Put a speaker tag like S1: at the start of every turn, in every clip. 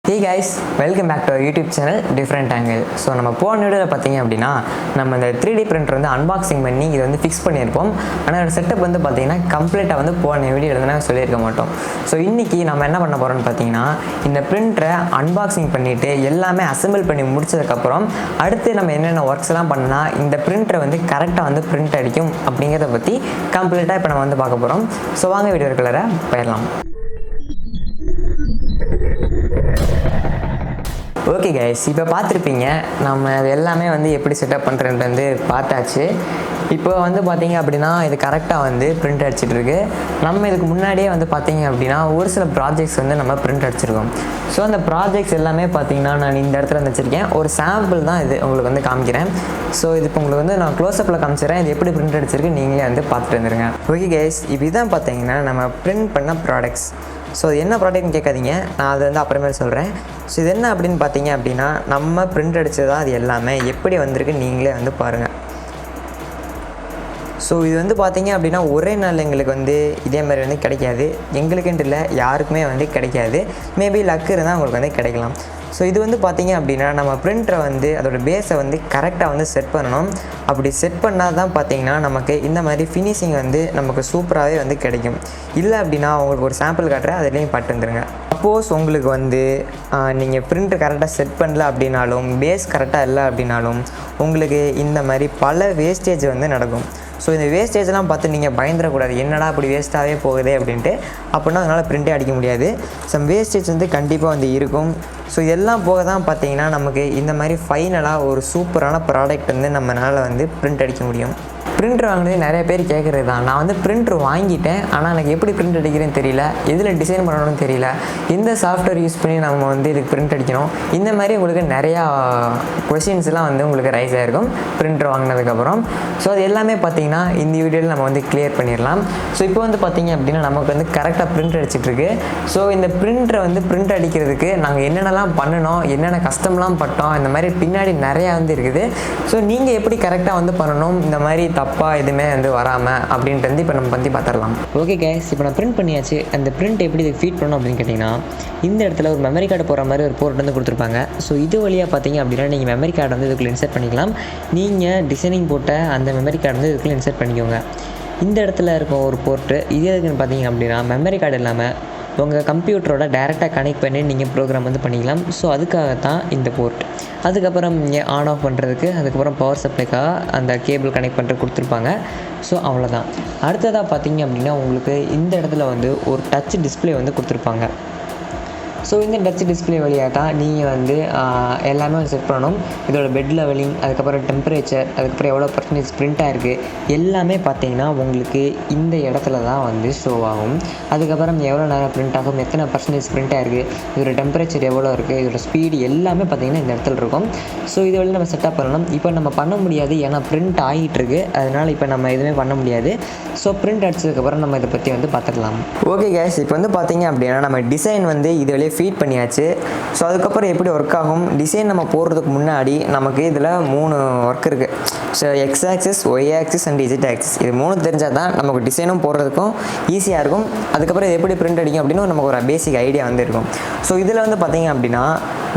S1: Hey guys, welcome back to our YouTube channel Different Angle. So நம்ம போன வீடியோவில் பார்த்தீங்க அப்படின்னா நம்ம இந்த 3D printer வந்து அன்பாக்சிங் பண்ணி இதை வந்து ஃபிக்ஸ் பண்ணியிருப்போம். ஆனால் செட்டப் வந்து பார்த்தீங்கன்னா கம்ப்ளீட்டாக வந்து போன வீடியோவில் வந்து நாங்கள் சொல்லியிருக்க மாட்டோம். ஸோ இன்றைக்கி நம்ம என்ன பண்ண போகிறோம்னு பார்த்தீங்கன்னா இந்த பிரிண்டரை அன்பாக்சிங் பண்ணிவிட்டு எல்லாமே அசெம்பிள் பண்ணி முடிச்சதுக்கப்புறம் அடுத்து நம்ம என்னென்ன ஒர்க்ஸ்லாம் பண்ணால் இந்த பிரிண்டரை வந்து கரெக்டாக வந்து பிரிண்ட் அடிக்கும் அப்படிங்கிறத பற்றி கம்ப்ளீட்டாக இப்போ நம்ம வந்து பார்க்க போகிறோம். ஸோ வாங்க வீடியோக்குள்ளே போயிடலாம். ஓகே கைஸ், இப்போ பார்த்துருப்பீங்க நம்ம அது எல்லாமே வந்து எப்படி செட்டப் பண்ணுறேன்ட்டு வந்து பார்த்தாச்சு. இப்போ வந்து பார்த்தீங்க அப்படின்னா இது கரெக்டாக வந்து பிரிண்ட் அடிச்சிட்ருக்கு. நம்ம இதுக்கு முன்னாடியே வந்து பார்த்தீங்க அப்படின்னா ஒரு சில ப்ராஜெக்ட்ஸ் வந்து நம்ம பிரிண்ட் அடிச்சிருக்கோம். ஸோ அந்த ப்ராஜெக்ட்ஸ் எல்லாமே பார்த்தீங்கன்னா நான் இந்த இடத்துல வந்து வச்சுருக்கேன். ஒரு சாம்பிள் தான் இது உங்களுக்கு வந்து காமிக்கிறேன். ஸோ இது இப்போ உங்களுக்கு வந்து நான் க்ளோஸ்அப்பில் காமிச்சிடுறேன். இது எப்படி பிரிண்ட் அடிச்சிருக்கு நீங்களே வந்து பார்த்துட்டு வந்துருங்க. ஓகே கைஸ், இப்போ இதான் பார்த்தீங்கன்னா நம்ம பிரிண்ட் பண்ண ப்ராடக்ட்ஸ். ஸோ இது என்ன ப்ராடக்ட்னு கேட்காதீங்க, நான் அது வந்து அப்புறமே சொல்கிறேன். ஸோ இது என்ன அப்படின்னு பார்த்தீங்க அப்படின்னா நம்ம பிரிண்ட் அடித்தது தான் அது எல்லாமே எப்படி வந்திருக்கு நீங்களே வந்து பாருங்கள். ஸோ இது வந்து பார்த்தீங்க அப்படின்னா ஒரே நாள் எங்களுக்கு வந்து இதே மாதிரி வந்து கிடைக்காது. எங்களுக்குன்ட்டு இல்லை, யாருக்குமே வந்து கிடைக்காது. மேபி லக்கு இருந்தால் உங்களுக்கு வந்து கிடைக்கலாம். ஸோ இது வந்து பார்த்தீங்க அப்படின்னா நம்ம பிரிண்டரை வந்து அதோடய பேஸை வந்து கரெக்டாக வந்து செட் பண்ணணும். அப்படி செட் பண்ணால் தான் பார்த்தீங்கன்னா நமக்கு இந்த மாதிரி ஃபினிஷிங் வந்து நமக்கு சூப்பராகவே வந்து கிடைக்கும். இல்லை அப்படின்னா உங்களுக்கு ஒரு சாம்பிள் காட்டுறேன், அதுலேயும் பட்டு வந்துருங்க. சப்போஸ் உங்களுக்கு வந்து நீங்கள் பிரிண்டர் கரெக்டாக செட் பண்ணல அப்படின்னாலும் பேஸ் கரெக்டாக இல்லை அப்படின்னாலும் உங்களுக்கு இந்த மாதிரி பல வேஸ்டேஜ் வந்து நடக்கும். ஸோ இந்த வேஸ்டேஜ்லாம் பார்த்து நீங்கள் பயந்துடக்கூடாது, என்னடா அப்படி வேஸ்ட்டாகவே போகுது அப்படின்ட்டு. அப்படின்னா அதனால் பிரிண்டே அடிக்க முடியாது. சம் வேஸ்டேஜ் வந்து கண்டிப்பாக வந்து இருக்கும். ஸோ இதெல்லாம் போக தான் பார்த்தீங்கன்னா நமக்கு இந்த மாதிரி ஃபைனலாக ஒரு சூப்பரான ப்ராடக்ட் வந்து நம்மளால் வந்து பிரிண்ட் அடிக்க முடியும். பிரிண்டர் வாங்கினது நிறைய பேர் கேட்குறது தான். நான் வந்து பிரிண்டர் வாங்கிட்டேன், ஆனால் எனக்கு எப்படி பிரிண்ட் அடிக்கிறேன்னு தெரியல, எதில் டிசைன் பண்ணணும்னு தெரியல, எந்த சாஃப்ட்வேர் யூஸ் பண்ணி நம்ம வந்து இதுக்கு பிரிண்ட் அடிக்கணும், இந்த மாதிரி உங்களுக்கு நிறையா கொஷின்ஸ்லாம் வந்து உங்களுக்கு ரைஸ் ஆகிருக்கும் பிரிண்டர் வாங்கினதுக்கப்புறம். ஸோ அது எல்லாமே பார்த்தீங்கன்னா இந்த வீடியோவில் நம்ம வந்து கிளியர் பண்ணிடலாம். ஸோ இப்போ வந்து பார்த்தீங்க அப்படின்னா நமக்கு வந்து கரெக்டாக பிரிண்ட் அடிச்சிட்ருக்கு. ஸோ இந்த பிரிண்டரை வந்து பிரிண்ட் அடிக்கிறதுக்கு நாங்கள் என்னென்னலாம் பண்ணணும், என்னென்ன கஷ்டம்லாம் பட்டோம், இந்த மாதிரி பின்னாடி நிறையா வந்து இருக்குது. ஸோ நீங்கள் எப்படி கரெக்டாக வந்து பண்ணணும், இந்த மாதிரி தப்பாக எதுவுமே வந்து வராமல் அப்படின்ட்டு வந்து இப்போ நம்ம பற்றி பார்த்துடலாம். ஓகே கைஸ், இப்போ நான் பிரிண்ட் பண்ணியாச்சு. அந்த பிரிண்ட் எப்படி இதுக்கு ஃபீட் பண்ணணும் அப்படின்னு கேட்டிங்கன்னா இந்த இடத்துல ஒரு மெமரி கார்டு போகிற மாதிரி ஒரு போர்ட் வந்து கொடுத்துருப்பாங்க. ஸோ இது வழியாக பார்த்தீங்க அப்படின்னா நீங்கள் மெமரி கார்டு வந்து இதுக்குள்ளே இன்சர்ட் பண்ணிக்கலாம். நீங்கள் டிசைனிங் போட்ட அந்த மெமரி கார்டு வந்து இதுக்குள்ளே இன்சர்ட் பண்ணிக்கோங்க. இந்த இடத்துல இருக்கும் ஒரு போர்ட்டு, இது எதுக்குன்னு பார்த்தீங்க அப்படின்னா மெமரி கார்டு இல்லாமல் உங்கள் கம்ப்யூட்டரோட டேரெக்டாக கனெக்ட் பண்ணி நீங்கள் ப்ரோக்ராம் வந்து பண்ணிக்கலாம். ஸோ அதுக்காக தான் இந்த போர்ட். அதுக்கப்புறம் நீங்கள் ஆன் ஆஃப் பண்ணுறதுக்கு, அதுக்கப்புறம் பவர் சப்ளைக்காக அந்த கேபிள் கனெக்ட் பண்ணுறது கொடுத்துருப்பாங்க. ஸோ அவ்வளோதான். அடுத்ததாக பார்த்தீங்க அப்படின்னா உங்களுக்கு இந்த இடத்துல வந்து ஒரு டச் டிஸ்பிளே வந்து கொடுத்துருப்பாங்க. ஸோ இந்த டச் டிஸ்பிளே வழியாக தான் நீங்கள் வந்து எல்லாமே வந்து செட் பண்ணணும். இதோட பெட் லெவலிங், அதுக்கப்புறம் டெம்பரேச்சர், அதுக்கப்புறம் எவ்வளோ பர்சன்டேஜ் பிரிண்ட்டாக இருக்குது எல்லாமே பார்த்தீங்கன்னா உங்களுக்கு இந்த இடத்துல தான் வந்து ஷோ ஆகும். அதுக்கப்புறம் எவ்வளோ நேரம் பிரிண்ட் ஆகும், எத்தனை பர்சன்டேஜ் பிரிண்ட்டாக இருக்குது, இதோட டெம்பரேச்சர் எவ்வளோ இருக்குது, இதோட ஸ்பீடு எல்லாமே பார்த்திங்கன்னா இந்த இடத்துல இருக்கும். ஸோ இது வழி நம்ம செட்டப் பண்ணணும். இப்போ நம்ம பண்ண முடியாது, ஏன்னா பிரிண்ட் ஆகிட்டுருக்கு. அதனால் இப்போ நம்ம எதுவுமே பண்ண முடியாது. ஸோ பிரிண்ட் அடிச்சதுக்கப்புறம் நம்ம இதை பற்றி வந்து பார்த்துக்கலாம். ஓகே கேஸ், இப்போ வந்து பார்த்தீங்க அப்படின்னா நம்ம டிசைன் வந்து இது வழியே ஃபீட் பண்ணியாச்சு. ஸோ அதுக்கப்புறம் எப்படி ஒர்க் ஆகும், டிசைன் நம்ம போடுறதுக்கு முன்னாடி நமக்கு இதில் 3 ஒர்க் இருக்குது. So X axis, Y axis and Z axis, இது 3 தெரிஞ்சால் தான் நமக்கு டிசைனும் போடுறதுக்கும் ஈஸியாக இருக்கும். அதுக்கப்புறம் இது எப்படி பிரிண்ட் அடிக்கும் அப்படின்னு நமக்கு ஒரு பேசிக் ஐடியா வந்து இருக்கும். ஸோ இதில் வந்து பார்த்திங்க அப்படின்னா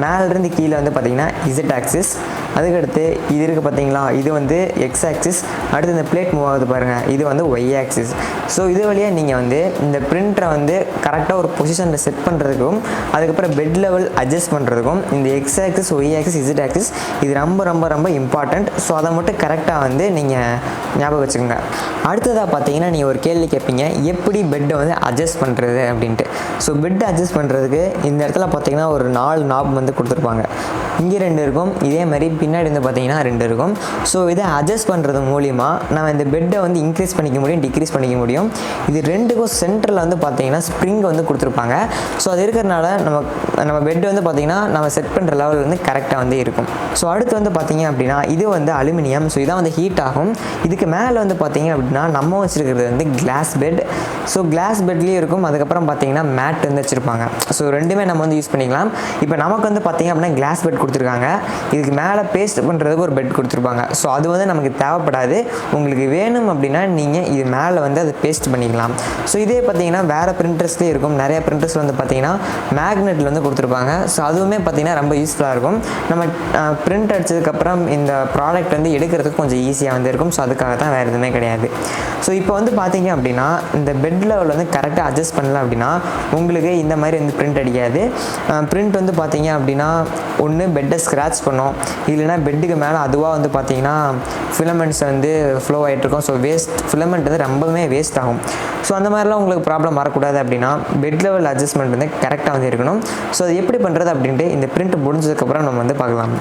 S1: மேலேருந்து கீழே வந்து பார்த்திங்கன்னா இசட் ஆக்சிஸ், அதுக்கடுத்து இது இருக்குது பார்த்தீங்களா, இது வந்து எக்ஸ் ஆக்சிஸ், அடுத்து இந்த பிளேட் மூவ் ஆகுது பாருங்கள், இது வந்து ஒய் ஆக்சிஸ். ஸோ இது வழியாக நீங்கள் வந்து இந்த பிரிண்டரை வந்து கரெக்டாக ஒரு பொசிஷனில் செட் பண்ணுறதுக்கும், அதுக்கப்புறம் பெட் லெவல் அட்ஜஸ்ட் பண்ணுறதுக்கும் இந்த X axis, Y axis, Z axis இது ரொம்ப ரொம்ப ரொம்ப இம்பார்ட்டண்ட். ஸோ அதை மட்டும் கரெக்டாக வந்து நீங்கள் ஞாபகம் வச்சுக்கோங்க. அடுத்ததாக பார்த்தீங்கன்னா நீங்கள் ஒரு கேள்வி கேட்பீங்க, எப்படி பெட்டை வந்து அட்ஜஸ்ட் பண்ணுறது அப்படின்ட்டு. ஸோ பெட்டை அட்ஜஸ்ட் பண்ணுறதுக்கு இந்த இடத்துல பார்த்தீங்கன்னா ஒரு 4 நாப் வந்து கொடுத்துருப்பாங்க. இங்கே 2 இருக்கும், இதே மாதிரி பின்னாடி வந்து பார்த்தீங்கன்னா 2 இருக்கும். ஸோ இதை அட்ஜஸ்ட் பண்ணுறது மூலிமா நம்ம இந்த பெட்டை வந்து இன்க்ரீஸ் பண்ணிக்க முடியும், டிக்ரீஸ் பண்ணிக்க முடியும். இது 2க்கும் சென்டரில் வந்து பார்த்தீங்கன்னா ஸ்ப்ரிங் வந்து கொடுத்துருப்பாங்க. ஸோ அது இருக்கிறனால நம்ம பெட் வந்து பார்த்தீங்கன்னா நம்ம செட் பண்ணுற லெவல் வந்து கரெக்டாக வந்து இருக்கும். ஸோ அடுத்து வந்து பார்த்தீங்க அப்படின்னா இது வந்து அலுமினியம். ஸோ இதான் வந்து ஹீட் ஆகும். இதுக்கு மேலே வந்து பார்த்தீங்க அப்படின்னா நம்ம வச்சுருக்கிறது வந்து கிளாஸ் பெட். ஸோ கிளாஸ் பெட்லேயும் இருக்கும், அதுக்கப்புறம் பார்த்தீங்கன்னா மேட் வந்து வச்சுருப்பாங்க. ஸோ ரெண்டுமே நம்ம வந்து யூஸ் பண்ணிக்கலாம். இப்போ நமக்கு வந்து பார்த்தீங்க அப்படின்னா கிளாஸ் பெட் கொடுத்துருக்காங்க. இதுக்கு மேலே பேஸ்ட் பண்ணுறதுக்கு ஒரு பெட் கொடுத்துருப்பாங்க. ஸோ அது வந்து நமக்கு தேவைப்படாது. உங்களுக்கு வேணும் அப்படின்னா நீங்கள் இது மேலே வந்து அதை பேஸ்ட் பண்ணிக்கலாம். ஸோ இதே பார்த்தீங்கன்னா வேறு பிரிண்டர்ஸ்லேயே இருக்கும். நிறைய பிரிண்டர்ஸ் வந்து பார்த்தீங்கன்னா மேக்னெட்டில் வந்து கொடுத்துருப்பாங்க. ஸோ அதுவுமே பார்த்தீங்கன்னா ரொம்ப யூஸ்ஃபுல்லாக இருக்கும். நம்ம பிரிண்ட் அடிச்சதுக்கப்புறம் இந்த ப்ராடக்ட் வந்து எடுக்கிறதுக்கு கொஞ்சம் ஈஸியாக வந்து இருக்கும். ஸோ அதுக்காக தான் வேறு எதுவுமே கிடையாது. ஸோ இப்போ வந்து பார்த்தீங்க அப்படின்னா இந்த பெட் லெவல் வந்து கரெக்டாக அட்ஜஸ்ட் பண்ணல அப்படின்னா உங்களுக்கு இந்த மாதிரி வந்து பிரிண்ட் அடிக்காது. பிரிண்ட் வந்து பார்த்தீங்க அப்படின்னா ஒன்று பெட்டை ஸ்க்ராட்ச் பண்ணும், இல்லைனா பெட்டுக்கு மேலே அதுவாக வந்து பார்த்தீங்கன்னா ஃபிலமெண்ட்ஸ் வந்து ஃப்ளோ ஆகிட்ருக்கும். ஸோ ஃபிலமெண்ட் வந்து ரொம்பவே வேஸ்ட் ஆகும். ஸோ அந்த மாதிரிலாம் உங்களுக்கு ப்ராப்ளம் வரக்கூடாது அப்படின்னா பெட் லெவல் அட்ஜஸ்ட்மெண்ட் வந்து கரெக்டாக வந்து இருக்கணும். ஸோ அது எப்படி பண்ணுறது அப்படின்ட்டு இந்த பிரிண்ட் முடிஞ்சதுக்கப்புறம் நம்ம வந்து பார்க்கலாம்.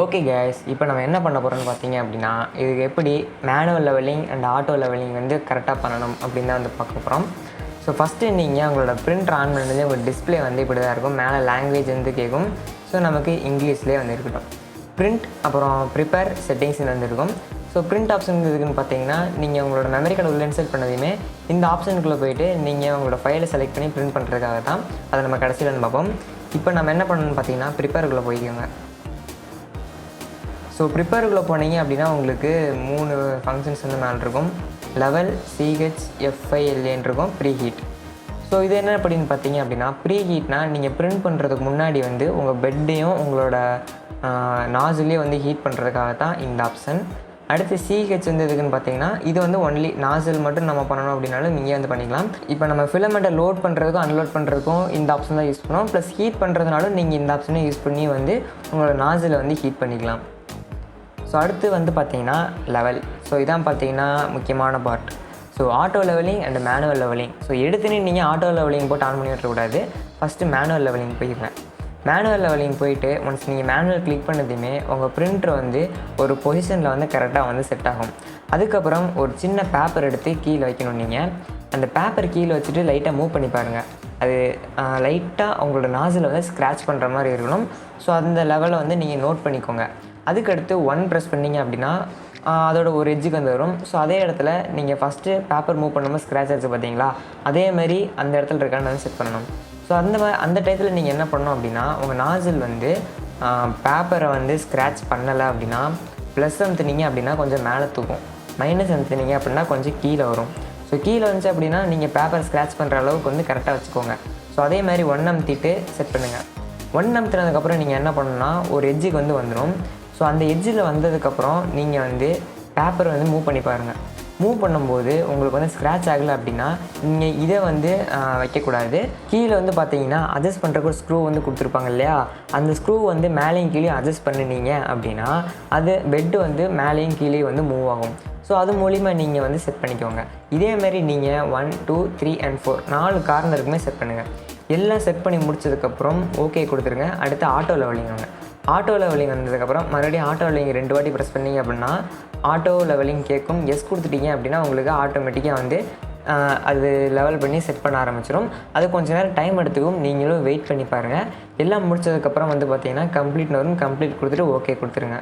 S1: ஓகே கைஸ், இப்போ நம்ம என்ன பண்ண போகிறோம்னு பார்த்தீங்க அப்படின்னா இதுக்கு எப்படி manual levelling and auto levelling வந்து கரெக்டாக பண்ணணும் அப்படின்னு தான் வந்து பார்க்க போகிறோம். ஸோ ஃபஸ்ட்டு நீங்கள் உங்களோட பிரிண்ட் ஆன் பண்ணது உங்கள் டிஸ்பிளே வந்து இப்படி தான் இருக்கும். மேலே லாங்குவேஜ் வந்து கேட்கும். ஸோ நமக்கு இங்கிலீஷ்லேயே வந்து இருக்கட்டும். பிரிண்ட் அப்புறம் ப்ரிப்பேர் செட்டிங்ஸ்னு வந்து இருக்கும். ஸோ பிரிண்ட் ஆப்ஷன் இருக்குதுன்னு பார்த்தீங்கன்னா நீங்கள் உங்களோட மெமரி கார்டு உள்ள இன்சர்ட் பண்ணதையுமே இந்த ஆப்ஷனுக்குள்ளே போய்ட்டு நீங்கள் உங்களோட ஃபைலை செலக்ட் பண்ணி பிரிண்ட் பண்ணுறதுக்காக தான். அதை நம்ம கடைசியில் வந்து பார்ப்போம். இப்போ நம்ம என்ன பண்ணணும்னு பார்த்தீங்கன்னா ப்ரிப்பேருக்குள்ளே போய்க்கோங்க. ஸோ ப்ரிப்பேருக்குள்ளே போனீங்க அப்படின்னா உங்களுக்கு 3 ஃபங்க்ஷன்ஸ் வந்து மேலே இருக்கும். லெவல், சிஹெச், எஃப்ஐஎல்ஏன்னு இருக்கும், ப்ரீ ஹீட். ஸோ இது என்ன அப்படின்னு பார்த்தீங்க அப்படின்னா ப்ரீ ஹீட்னால் நீங்கள் பிரிண்ட் பண்ணுறதுக்கு முன்னாடி வந்து உங்கள் பெட்டையும் உங்களோட நாசிலையும் வந்து ஹீட் பண்ணுறதுக்காக தான் இந்த ஆப்ஷன். அடுத்து சிஹெச் வந்து எதுக்குன்னு பார்த்தீங்கன்னா இது வந்து ஒன்லி நாசில் மட்டும் நம்ம பண்ணணும் அப்படின்னாலும் நீங்கள் வந்து பண்ணிக்கலாம். இப்போ நம்ம ஃபிலமெண்ட்டை லோட் பண்ணுறதுக்கும் அன்லோட் பண்ணுறதுக்கும் இந்த ஆப்ஷன் தான் யூஸ் பண்ணுவோம். ப்ளஸ் ஹீட் பண்ணுறதுனாலும் நீங்கள் இந்த ஆப்ஷனை யூஸ் பண்ணி வந்து உங்களோட நாசிலை வந்து ஹீட் பண்ணிக்கலாம். ஸோ அடுத்து வந்து பார்த்தீங்கன்னா லெவல். ஸோ இதான் பார்த்தீங்கன்னா முக்கியமான part. So auto levelling and manual levelling. So எடுத்துன்னு நீங்கள் ஆட்டோ லெவலிங் போட்டு ஆன் பண்ணி விட்டுறக்கூடாது. ஃபஸ்ட்டு மேனுவல் லெவலிங் போயிருங்க. மேனுவல் லெவலிங் போயிட்டு ஒன்ஸ் நீங்கள் மேனுவல் கிளிக் பண்ணதுமே உங்கள் பிரிண்டர் வந்து ஒரு பொசிஷனில் வந்து கரெக்டாக வந்து செட் ஆகும். அதுக்கப்புறம் ஒரு சின்ன பேப்பர் எடுத்து கீழே வைக்கணும். நீங்கள் அந்த பேப்பர் கீழே வச்சுட்டு லைட்டாக மூவ் பண்ணி பாருங்கள். அது லைட்டாக உங்களோட நாசில் வந்து ஸ்க்ராட்ச் பண்ணுற மாதிரி இருக்கணும். ஸோ அந்த லெவலை வந்து நீங்கள் நோட் பண்ணிக்கோங்க. அதுக்கடுத்து 1 ப்ரெஸ் பண்ணிங்க அப்படின்னா அதோட ஒரு எட்ஜுக்கு வந்து வரும். ஸோ அதே இடத்துல நீங்கள் ஃபஸ்ட்டு பேப்பர் மூவ் பண்ணும்போது ஸ்க்ராட்ச் ஆச்சு பார்த்தீங்களா, அதேமாதிரி அந்த இடத்துல இருக்கான்னு வந்து செட் பண்ணணும். ஸோ அந்த டயத்தில் நீங்கள் என்ன பண்ணணும் அப்படின்னா உங்கள் நாசில் வந்து பேப்பரை வந்து ஸ்க்ராட்ச் பண்ணலை அப்படின்னா ப்ளஸ் அமுத்துனீங்க அப்படின்னா கொஞ்சம் மேலே தூக்கும், மைனஸ் அமுத்துனீங்க அப்படின்னா கொஞ்சம் கீழே வரும். ஸோ கீழே வந்துச்சு அப்படின்னா நீங்கள் பேப்பர் ஸ்க்ராட்ச் பண்ணுற அளவுக்கு வந்து கரெக்டாக வச்சுக்கோங்க. ஸோ அதே மாதிரி 1 அமுத்திட்டு செட் பண்ணுங்கள். 1 அமுத்துனதுக்கப்புறம் நீங்கள் என்ன பண்ணணும்னா ஒரு எட்ஜுக்கு வந்து வந்துடும். ஸோ அந்த எட்ஜில் வந்ததுக்கப்புறம் நீங்கள் வந்து பேப்பரை வந்து மூவ் பண்ணி பாருங்கள். மூவ் பண்ணும்போது உங்களுக்கு வந்து ஸ்க்ராட்ச் ஆகலை அப்படின்னா நீங்கள் இதை வந்து வைக்கக்கூடாது. கீழே வந்து பார்த்தீங்கன்னா அட்ஜஸ்ட் பண்ணுறக்கு ஒரு ஸ்க்ரூ வந்து கொடுத்துருப்பாங்க இல்லையா, அந்த ஸ்க்ரூ வந்து மேலேயும் கீழே அட்ஜஸ்ட் பண்ணினீங்க அப்படின்னா அது பெட்டு வந்து மேலேயும் கீழே வந்து மூவ் ஆகும். ஸோ அது மூலிமா நீங்கள் வந்து செட் பண்ணிக்கோங்க. இதேமாரி நீங்கள் 1, 2, 3 and 4 4 கார்னருக்குமே செட் பண்ணுங்கள். எல்லாம் செட் பண்ணி முடிச்சதுக்கப்புறம் ஓகே கொடுத்துருங்க. அடுத்து ஆட்டோ லெவலிங் வாங்க. ஆட்டோ லெவலிங் வந்ததுக்கப்புறம் மறுபடியும் ஆட்டோ லெவலிங் 2 வாட்டி ப்ரெஸ் பண்ணிங்க அப்படின்னா ஆட்டோ லெவலிங் கேட்கும். எஸ் கொடுத்துட்டீங்க அப்படின்னா உங்களுக்கு ஆட்டோமேட்டிக்காக வந்து அது லெவல் பண்ணி செட் பண்ண ஆரம்பிச்சிடும். அது கொஞ்சம் நேரம் டைம் எடுத்துக்கும். நீங்களும் வெயிட் பண்ணி பாருங்கள். எல்லாம் முடிச்சதுக்கப்புறம் வந்து பார்த்தீங்கன்னா கம்ப்ளீட்னு வரும். கம்ப்ளீட் கொடுத்துட்டு ஓகே கொடுத்துருங்க.